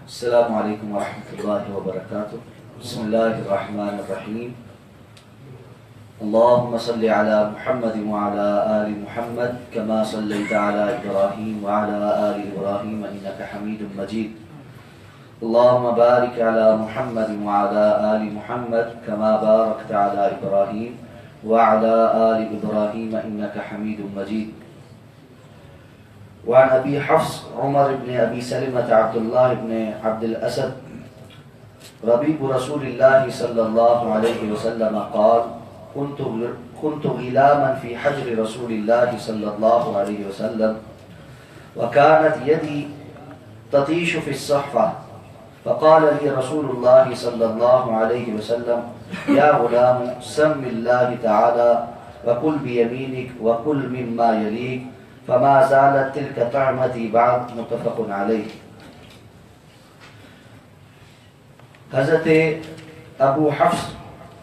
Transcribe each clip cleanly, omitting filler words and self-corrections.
السلام علیکم ورحمۃ اللہ وبرکاتہ. بسم اللہ الرحمن الرحیم. اللهم صل على محمد وعلى آل محمد كما صليت على إبراهيم وعلى آل إبراهيم إنك حميد مجيد. اللهم بارك على محمد وعلى آل محمد كما باركت على إبراهيم وعلى آل إبراهيم إنك حميد مجيد. وعن أبي حفص عمر بن أبي سلمة عبد الله بن عبد الأسد ربيب رسول الله صلى الله عليه وسلم قال: كنت غلاما في حجر رسول الله صلى الله عليه وسلم وكانت يدي تطيش في الصحفة، فقال لي رسول الله صلى الله عليه وسلم: يا غلام سم الله تعالى وكل بيمينك وكل مما يليك، فما زالت تلك طعمتي بعد. متفق علیہ. حضرت ابو حفص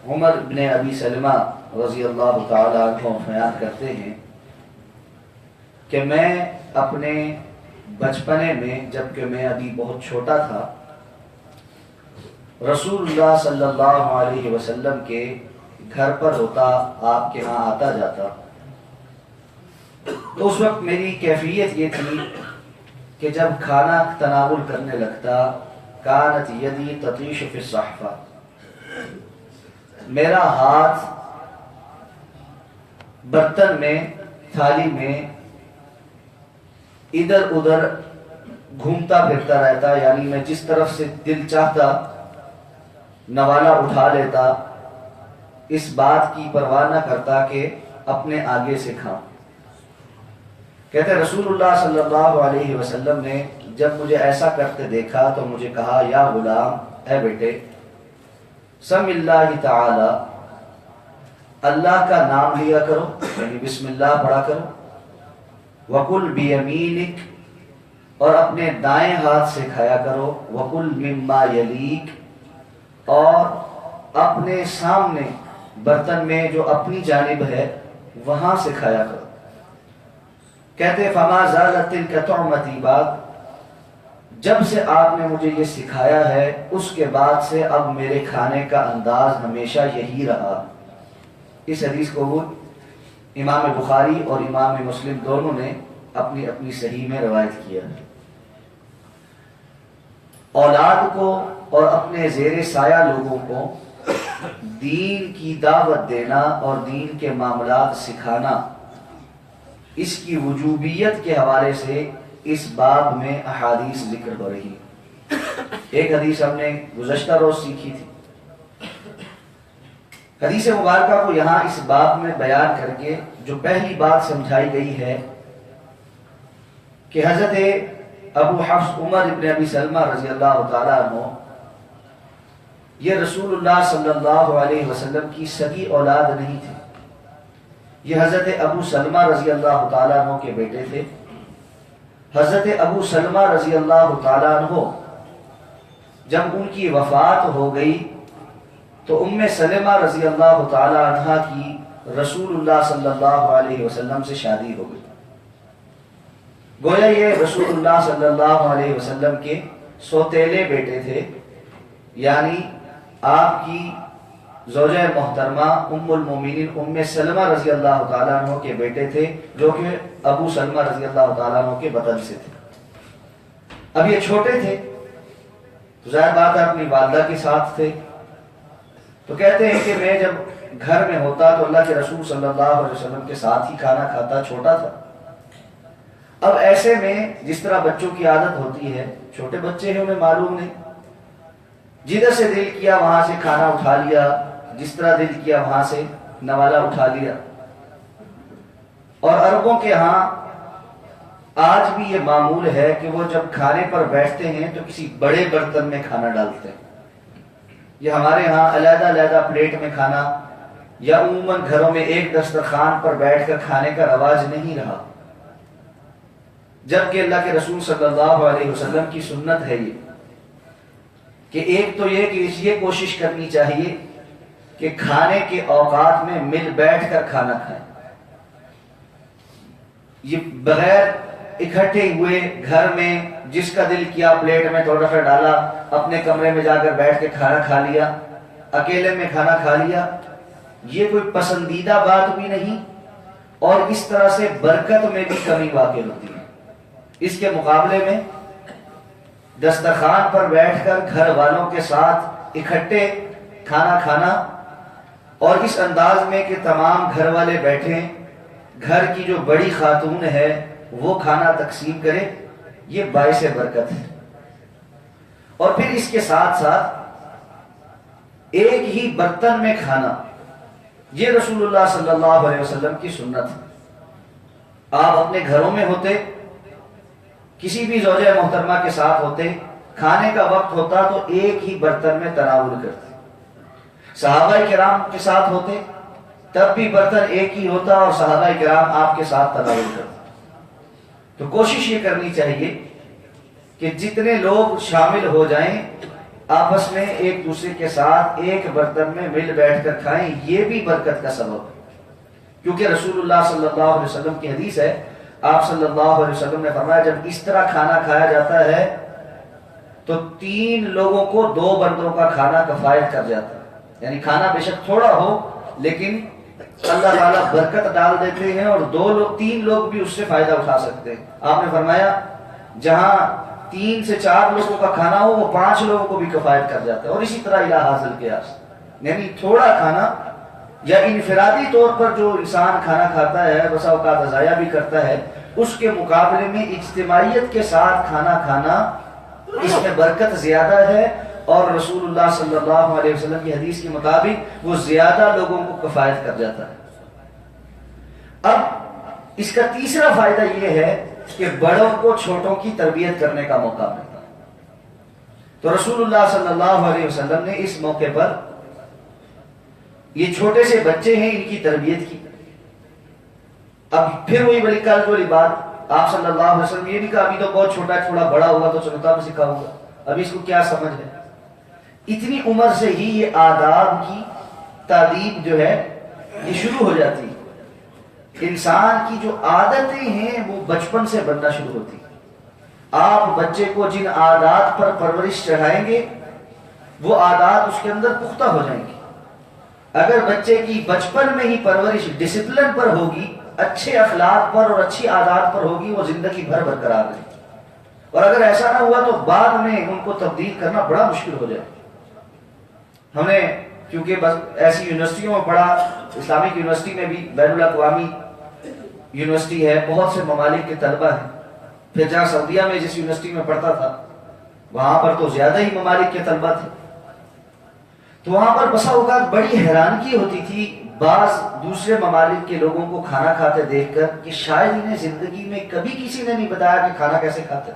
عمر بن ابی سلمہ رضی اللہ تعالیٰ عنہ بیان کرتے ہیں کہ میں اپنے بچپنے میں، جبکہ میں ابھی بہت چھوٹا تھا، رسول اللہ صلی اللہ علیہ وسلم کے گھر پر ہوتا، آپ کے ہاں آتا جاتا. تو اس وقت میری کیفیت یہ تھی کہ جب کھانا تناول کرنے لگتا، کانت یدی تطیش فی الصحفہ، میرا ہاتھ برتن میں، تھالی میں ادھر ادھر گھومتا پھرتا رہتا، یعنی میں جس طرف سے دل چاہتا نوالا اٹھا لیتا، اس بات کی پرواہ نہ کرتا کہ اپنے آگے سے کھاؤں. کہتے رسول اللہ صلی اللہ علیہ وسلم نے جب مجھے ایسا کرتے دیکھا تو مجھے کہا: یا غلام، اے بیٹے، سم اللہ تعالی، اللہ کا نام لیا کرو، یعنی بسم اللہ پڑھا کرو. وکل بیمینک، اور اپنے دائیں ہاتھ سے کھایا کرو. وکل مما یلیک، اور اپنے سامنے برتن میں جو اپنی جانب ہے وہاں سے کھایا کرو. کہتے فما زالت تلک طعمتی بعد، جب سے آپ نے مجھے یہ سکھایا ہے اس کے بعد سے اب میرے کھانے کا انداز ہمیشہ یہی رہا. اس حدیث کو امام بخاری اور امام مسلم دونوں نے اپنی اپنی صحیح میں روایت کیا ہے. اولاد کو اور اپنے زیر سایہ لوگوں کو دین کی دعوت دینا اور دین کے معاملات سکھانا، اس کی وجوبیت کے حوالے سے اس باب میں احادیث ذکر ہو رہی ہے. ایک حدیث ہم نے گزشتہ روز سیکھی تھی. حدیث مبارکہ کو یہاں اس باب میں بیان کر کے جو پہلی بات سمجھائی گئی ہے کہ حضرت ابو حفص عمر ابن ابی سلمہ رضی اللہ تعالیٰ عنہ یہ رسول اللہ صلی اللہ علیہ وسلم کی سگی اولاد نہیں تھے. یہ حضرت ابو سلمہ رضی اللہ تعالیٰ عنہ کے بیٹے تھے. حضرت ابو سلمہ رضی اللہ تعالیٰ عنہ جب ان کی وفات ہو گئی تو ام سلمہ رضی اللہ تعالیٰ عنہ کی رسول اللہ صلی اللہ علیہ وسلم سے شادی ہو گئی. گویا یہ رسول اللہ صلی اللہ علیہ وسلم کے سوتیلے بیٹے تھے، یعنی آپ کی زوجہ محترمہ ام المومنین ام سلمہ رضی اللہ تعالیٰ عنہ کے بیٹے تھے، جو کہ ابو سلمہ رضی اللہ تعالیٰ عنہ کے بطن سے تھے. اب یہ چھوٹے تھے تو ظاہر بات ہے اپنی والدہ کے ساتھ تھے. تو کہتے ہیں کہ میں جب گھر میں ہوتا تو اللہ کے رسول صلی اللہ علیہ وسلم کے ساتھ ہی کھانا کھاتا، چھوٹا تھا. اب ایسے میں جس طرح بچوں کی عادت ہوتی ہے، چھوٹے بچے ہیں انہیں معلوم نہیں، جدھر سے دل کیا وہاں سے کھانا اٹھا لیا، جس طرح دل کیا وہاں سے نوالا اٹھا لیا. اور عربوں کے ہاں آج بھی یہ معمول ہے کہ وہ جب کھانے پر بیٹھتے ہیں تو کسی بڑے برتن میں کھانا ڈالتے ہیں. یہ ہمارے ہاں علیحدہ علیحدہ پلیٹ میں کھانا یا عموماً گھروں میں ایک دسترخوان پر بیٹھ کر کھانے کا رواج نہیں رہا، جبکہ اللہ کے رسول صلی اللہ علیہ وسلم کی سنت ہے یہ کہ ایک تو یہ کہ یہ کوشش کرنی چاہیے کہ کھانے کے اوقات میں مل بیٹھ کر کھانا کھائیں. یہ بغیر اکٹھے ہوئے گھر میں، جس کا دل کیا پلیٹ میں تھوڑا سا ڈالا، اپنے کمرے میں جا کر بیٹھ کے کھانا کھا لیا، اکیلے میں کھانا کھا لیا، یہ کوئی پسندیدہ بات بھی نہیں، اور اس طرح سے برکت میں بھی کمی واقع ہوتی ہے۔ اس کے مقابلے میں دسترخوان پر بیٹھ کر گھر والوں کے ساتھ اکٹھے کھانا کھانا، اور اس انداز میں کہ تمام گھر والے بیٹھیں، گھر کی جو بڑی خاتون ہے وہ کھانا تقسیم کرے، یہ باعث برکت ہے۔ اور پھر اس کے ساتھ ساتھ ایک ہی برتن میں کھانا، یہ رسول اللہ صلی اللہ علیہ وسلم کی سنت ہے۔ آپ اپنے گھروں میں ہوتے، کسی بھی زوجہ محترمہ کے ساتھ ہوتے، کھانے کا وقت ہوتا تو ایک ہی برتن میں تناول کرتے۔ صحابہ کرام کے ساتھ ہوتے تب بھی برتن ایک ہی ہوتا اور صحابہ کرام آپ کے ساتھ تناول کرتے۔ تو کوشش یہ کرنی چاہیے کہ جتنے لوگ شامل ہو جائیں آپس میں ایک دوسرے کے ساتھ ایک برتن میں مل بیٹھ کر کھائیں، یہ بھی برکت کا سبب ہے۔ کیونکہ رسول اللہ صلی اللہ علیہ وسلم کی حدیث ہے، آپ صلی اللہ علیہ وسلم نے فرمایا جب اس طرح کھانا کھایا جاتا ہے تو 3 لوگوں کو 2 بندوں کا کھانا کفایت کر جاتا ہے۔ یعنی کھانا بے شک تھوڑا ہو لیکن اللہ تعالیٰ برکت ڈال دیتے ہیں، اور 3 لوگ بھی اس سے فائدہ اٹھا سکتے ہیں۔ آپ نے فرمایا جہاں 3 سے 4 لوگوں کا کھانا ہو وہ 5 لوگوں کو بھی کفایت کر جاتا ہے، اور اسی طرح الہ حاصل کیا۔ یعنی تھوڑا کھانا یا انفرادی طور پر جو انسان کھانا کھاتا ہے بسا اوقات ضائع بھی کرتا ہے، اس کے مقابلے میں اجتماعیت کے ساتھ کھانا کھانا اس میں برکت زیادہ ہے، اور رسول اللہ صلی اللہ علیہ وسلم کی حدیث کے مطابق وہ زیادہ لوگوں کو کفایت کر جاتا ہے۔ اب اس کا تیسرا فائدہ یہ ہے کہ بڑوں کو چھوٹوں کی تربیت کرنے کا موقع ملتا ہے۔ تو رسول اللہ صلی اللہ علیہ وسلم نے اس موقع پر یہ چھوٹے سے بچے ہیں ان کی تربیت کی۔ اب پھر وہی بڑی کال والی بات، آپ صلی اللہ علیہ وسلم یہ بھی کہا ابھی تو بہت چھوٹا ہے، تھوڑا بڑا ہوگا تو سنتا میں سکھاؤں گا، ابھی اس کو کیا سمجھ ہے۔ اتنی عمر سے ہی یہ آداب کی تعلیم جو ہے یہ شروع ہو جاتی ہے۔ انسان کی جو عادتیں ہیں وہ بچپن سے بننا شروع ہوتی ہیں۔ آپ بچے کو جن عادات پر پرورش چڑھائیں گے وہ عادات اس کے اندر پختہ ہو جائیں گی۔ اگر بچے کی بچپن میں ہی پرورش ڈسپلن پر ہوگی، اچھے اخلاق پر اور اچھی عادات پر ہوگی، وہ زندگی بھر برقرار رہے گی۔ اور اگر ایسا نہ ہوا تو بعد میں ان کو تبدیل کرنا بڑا مشکل ہو جائے۔ ہمیں کیونکہ بس ایسی یونیورسٹیوں میں پڑھا، اسلامک یونیورسٹی میں بھی بین الاقوامی یونیورسٹی ہے، بہت سے ممالک کے طلبہ ہیں۔ پھر جہاں سعودیہ میں جس یونیورسٹی میں پڑھتا تھا وہاں پر تو زیادہ ہی ممالک کے طلبہ تھے، تو وہاں پر بسا اوقات بڑی حیرانگی ہوتی تھی بعض دوسرے ممالک کے لوگوں کو کھانا کھاتے دیکھ کر کہ شاید انہیں زندگی میں کبھی کسی نے نہیں بتایا کہ کھانا کیسے کھاتے۔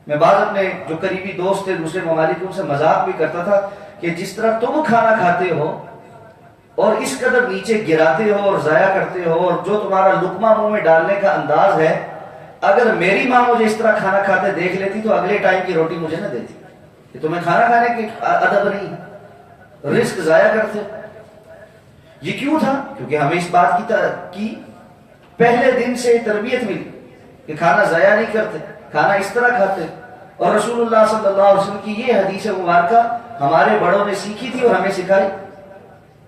میں بعض اپنے جو قریبی دوست تھے دوسرے ممالک ان سے مذاق بھی کرتا تھا کہ جس طرح تم کھانا کھاتے ہو اور اس قدر نیچے گراتے ہو اور ضائع کرتے ہو، اور جو تمہارا لقمہ منہ میں ڈالنے کا انداز ہے، اگر میری ماں مجھے اس طرح کھانا کھاتے دیکھ لیتی تو اگلے ٹائم کی روٹی مجھے نہ دیتی۔ کہ تمہیں کھانا کھانے کی ادب نہیں، رزق ضائع کرتے۔ یہ کیوں تھا؟ کیونکہ ہمیں اس بات کی پہلے دن سے تربیت ملی کہ کھانا ضائع نہیں کرتے، کھانا اس طرح کھاتے۔ اور رسول اللہ صلی اللہ علیہ وسلم کی یہ حدیث مبارکہ ہمارے بڑوں نے سیکھی تھی اور ہمیں سکھائی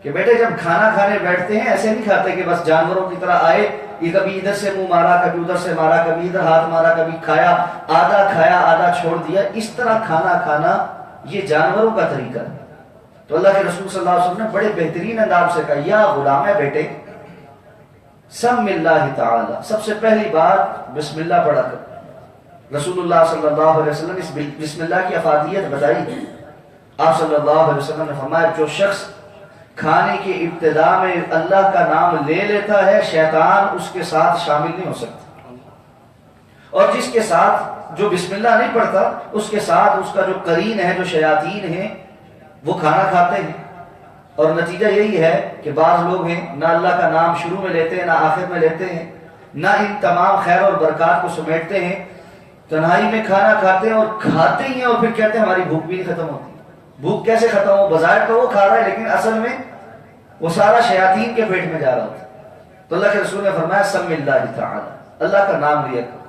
کہ بیٹے جب کھانا کھانے بیٹھتے ہیں ایسے نہیں کھاتے کہ بس جانوروں کی طرح آئے، یہ کبھی ادھر سے منہ مارا، کبھی ادھر سے مارا، کبھی ادھر ہاتھ مارا، کبھی کھایا آدھا چھوڑ دیا۔ اس طرح کھانا کھانا یہ جانوروں کا طریقہ ہے۔ تو اللہ کے رسول صلی اللہ علیہ وسلم نے بڑے بہترین انداز سے کہا، یا غلام ہے بیٹے سم اللہ تعالی، سب سے پہلی بات بسم اللہ پڑھا کر۔ رسول اللہ صلی اللہ علیہ وسلم نے اس بسم اللہ کی افادیت بتائی۔ آپ صلی اللہ علیہ وسلم نے فرمایا جو شخص کھانے کی ابتدا میں اللہ کا نام لے لیتا ہے شیطان اس کے ساتھ شامل نہیں ہو سکتا، اور جس کے ساتھ جو بسم اللہ نہیں پڑھتا اس کے ساتھ اس کا جو قرین ہے، جو شیاطین ہیں، وہ کھانا کھاتے ہیں۔ اور نتیجہ یہی ہے کہ بعض لوگ ہیں نہ اللہ کا نام شروع میں لیتے ہیں نہ آخر میں لیتے ہیں، نہ ان تمام خیر اور برکات کو سمیٹتے ہیں، تنہائی میں کھانا کھاتے ہیں اور کھاتے ہی ہیں اور پھر کہتے ہیں ہماری بھوک بھی نہیں ختم ہوتی۔ بھوک کیسے ختم ہو؟ بظاہر تو وہ کھا رہا ہے لیکن اصل میں وہ سارا شیاطین کے پیٹ میں جا رہا ہوتا ہے۔ تو اللہ کے رسول نے فرمایا سم اللہ تعالی، اللہ کا نام لیا کرو۔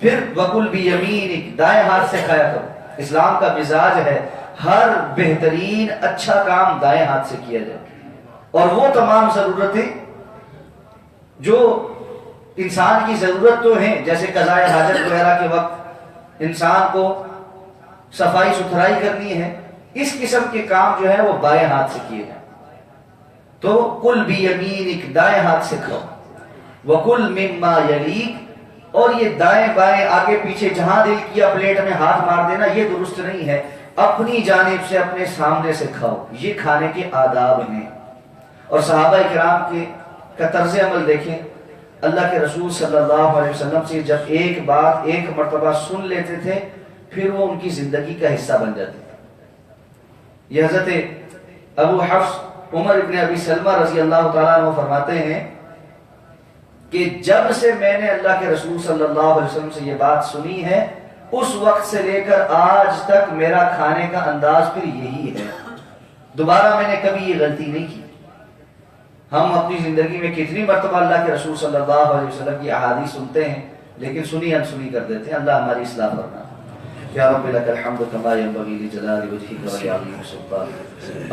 پھر وَكُلْ بِيَمِينِكَ، دائیں ہاتھ سے کھایا کرو۔ اسلام کا مزاج ہے ہر بہترین اچھا کام دائیں ہاتھ سے کیا جائے، اور وہ تمام ضرورتیں جو انسان کی ضرورت تو ہیں، جیسے قضاء حاجت وغیرہ کے وقت انسان کو صفائی ستھرائی کرنی ہے، اس قسم کے کام جو ہے وہ بائیں ہاتھ سے کیے جائیں۔ تو کل بیمینک، دائیں ہاتھ سے کھاؤ، وکل مما یلیک، اور یہ دائیں بائیں آگے پیچھے جہاں دل کیا پلیٹ میں ہاتھ مار دینا یہ درست نہیں ہے، اپنی جانب سے اپنے سامنے سے کھاؤ، یہ کھانے کے آداب ہیں۔ اور صحابہ کرام کا طرز عمل دیکھیں، اللہ کے رسول صلی اللہ علیہ وسلم سے جب ایک بات ایک مرتبہ سن لیتے تھے پھر وہ ان کی زندگی کا حصہ بن جاتی تھی۔ یہ حضرت ابو حفص عمر ابن ابی سلمہ رضی اللہ تعالیٰ عنہ فرماتے ہیں کہ جب سے میں نے اللہ کے رسول صلی اللہ علیہ وسلم سے یہ بات سنی ہے اس وقت سے لے کر آج تک میرا کھانے کا انداز پھر یہی ہے، دوبارہ میں نے کبھی یہ غلطی نہیں کی۔ ہم اپنی زندگی میں کتنی مرتبہ اللہ کے رسول صلی اللہ علیہ وسلم کی احادیث سنتے ہیں لیکن سنی انسنی کر دیتے ہیں۔ اللہ ہماری اصلاح فرما۔ یا رب لك الحمد كما ينبغي لجلال وجهك ولعظيم سلطانك،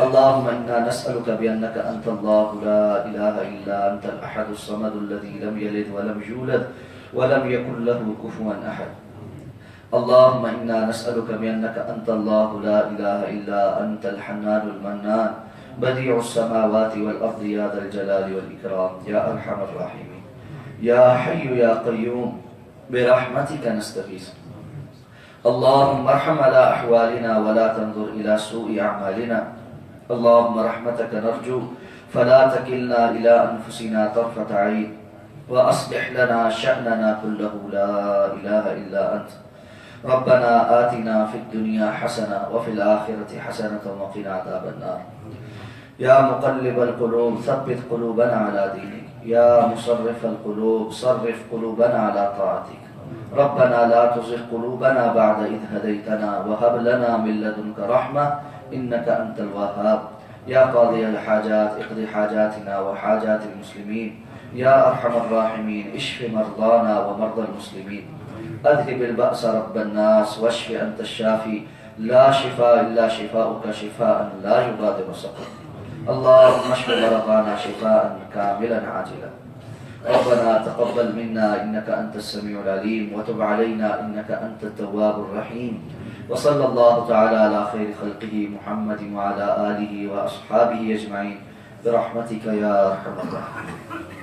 اللهم انا نسألك بأنك انت الله لا اله الا انت الاحد الصمد الذي لم يلد ولم يولد ولم يكن له كفوا احد، اللهم انا نسألك بأنك انت الله لا اله الا انت الحنان المنان بديع السماوات والارض يا ذا الجلال والاكرام يا ارحم الراحمين يا حي يا قيوم برحمتك نستغيث، اللهم ارحم على احوالنا ولا تنظر الى سوء اعمالنا، اللهم رحمتك نرجو فلا تكلنا الى انفسنا طرفة عين واصلح لنا شأننا كله لا اله الا انت، ربنا آتنا في الدنيا حسنة وفي الآخرة حسنة وقنا عذاب النار، يا مقلب القلوب ثبت قلوبنا على دينك، يا مصرف القلوب صرف قلوبنا على طاعتك، ربنا لا تزغ قلوبنا بعد إذ هديتنا وهب لنا من لدنك رحمة إنك أنت الوهاب، يا قاضي الحاجات اقض حاجاتنا وحاجات المسلمين، يا أرحم الراحمين اشف مرضانا ومرضى المسلمين، أذهب البأس رب الناس واشف أنت الشافي لا شفاء إلا شفاؤك شفاء لا يغادر سقما، اللهم اشف مرضانا شفاء كاملا عاجلا، ربنا تقبل منا إنك أنت السميع العليم وتب علينا إنك أنت التواب الرحيم، وصلى الله تعالى على خير خلقه محمد وعلى آله وأصحابه أجمعين برحمتك يا أرحم الراحمين۔